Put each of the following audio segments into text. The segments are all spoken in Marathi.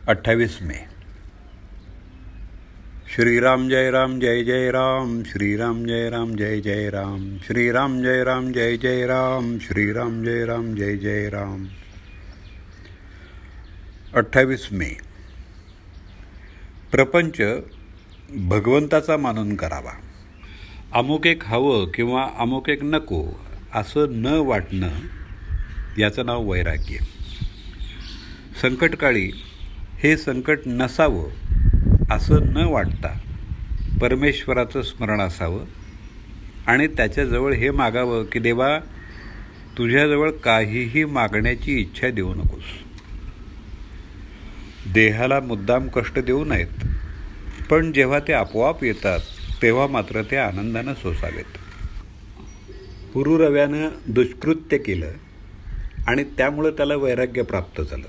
28 मे. श्रीराम जय राम जय जय राम, श्रीराम जय राम जय जय राम, श्रीराम जय राम जय जय राम, श्रीराम जय राम जय जय राम. 28 मे. प्रपंच भगवंताचा मानून करावा. अमुक एक हवं किंवा अमुक एक नको असं न वाटणं याचं नाव वैराग्य. संकटकाळी हे संकट नसावं असं न वाटता परमेश्वराचं स्मरण असावं आणि त्याच्याजवळ हे मागावं की देवा, तुझ्याजवळ काहीही मागण्याची इच्छा देऊ नकोस. देहाला मुद्दाम कष्ट देऊ नयेत, पण जेव्हा ते आपोआप येतात तेव्हा मात्र ते आनंदानं सोसावेत. पुरुरव्यानं दुष्कृत्य केलं आणि त्यामुळं त्याला वैराग्य प्राप्त झालं,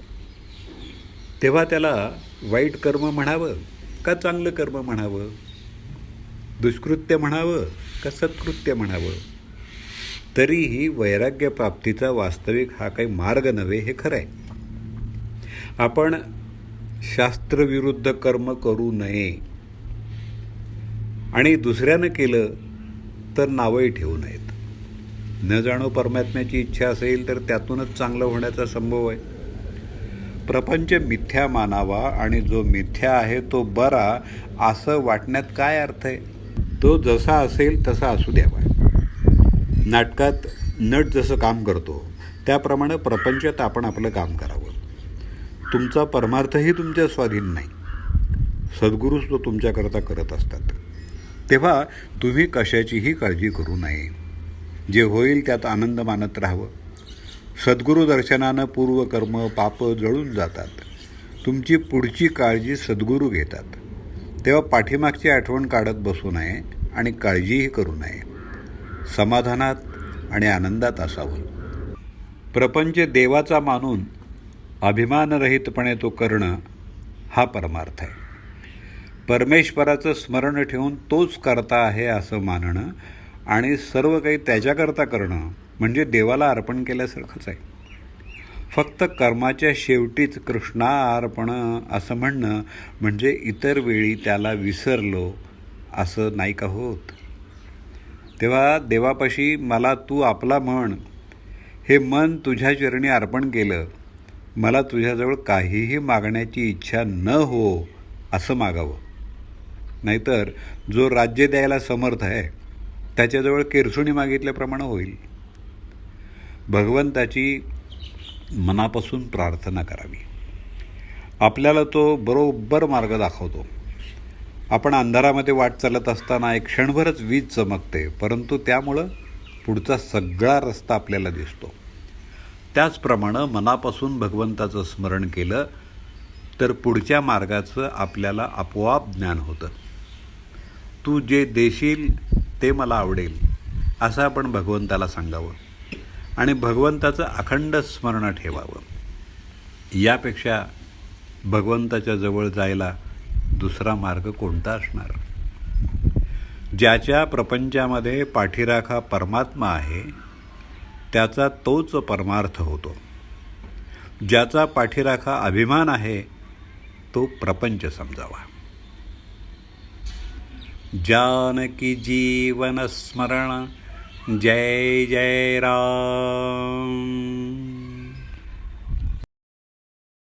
तेव्हा त्याला वाईट कर्म म्हणावं का चांगलं कर्म म्हणावं? दुष्कृत्य म्हणावं का सत्कृत्य म्हणावं? तरीही वैराग्यप्राप्तीचा वास्तविक हा काही मार्ग नव्हे हे खरं आहे. आपण शास्त्रविरुद्ध कर्म करू नये आणि दुसऱ्यानं केलं तर नावही ठेवू नयेत. न जाणो परमात्म्याची इच्छा असेल तर त्यातूनच चांगलं होण्याचा संभव आहे. प्रपंच मिथ्या मानावा आणि जो मिथ्या आहे तो बरा असं वाटण्यात काय अर्थ आहे? तो जसा असेल तसा असू द्यावा. नाटकात नट जसं काम करतो त्याप्रमाणे प्रपंचात आपण आपलं काम करावं. तुमचा परमार्थही तुमच्या स्वाधीन नाही, सद्गुरूच तो तुमच्याकरता करत असतात. तेव्हा तुम्ही कशाचीही काळजी करू नये. जे होईल त्यात आनंद मानत राहावं. सद्गुरू दर्शनानं पूर्वकर्म पाप जळून जातात. तुमची पुढची काळजी सद्गुरू घेतात. तेव्हा पाठीमागची आठवण काढत बसू नये आणि काळजीही करू नये. समाधानात आणि आनंदात असावं. प्रपंच देवाचा मानून अभिमानरहितपणे तो करणं हा परमार्थ आहे. परमेश्वराचं स्मरण ठेवून तोच करता आहे असं मानणं आणि सर्व काही त्याच्याकरता करणं म्हणजे देवाला अर्पण केल्यासारखंच आहे. फक्त कर्माच्या शेवटीच कृष्णा अर्पण असं म्हणणं म्हणजे इतर वेळी त्याला विसरलो असं नाही का होत? तेव्हा देवापाशी मला तू आपला म्हण, हे मन तुझ्या चरणी अर्पण केलं, मला तुझ्याजवळ काहीही मागण्याची इच्छा न हो असं मागावं. नाहीतर जो राज्य द्यायला समर्थ आहे त्याच्याजवळ केरसुणी मागितल्याप्रमाणे होईल. भगवंताची मनापासून प्रार्थना करावी. आपल्याला तो बरोबर मार्ग दाखवतो. आपण अंधारामध्ये वाट चालत असताना एक क्षणभरच वीज चमकते, परंतु त्यामुळं पुढचा सगळा रस्ता आपल्याला दिसतो. त्याचप्रमाणे मनापासून भगवंताचं स्मरण केलं तर पुढच्या मार्गाचं आपल्याला आपोआप ज्ञान होतं. तू जे देशील ते मला आवडेल असं आपण भगवंताला सांगावं आणि भगवंताचं अखंड स्मरण ठेवावं. यापेक्षा भगवंताच्या जवळ जायला दुसरा मार्ग कोणता असणार? ज्याच्या प्रपंचामध्ये पाठीराखा परमात्मा आहे त्याचा तोच परमार्थ होतो. ज्याचा पाठीराखा अभिमान आहे तो प्रपंच समजावा. जानकी जीवन स्मरण जय जय राम.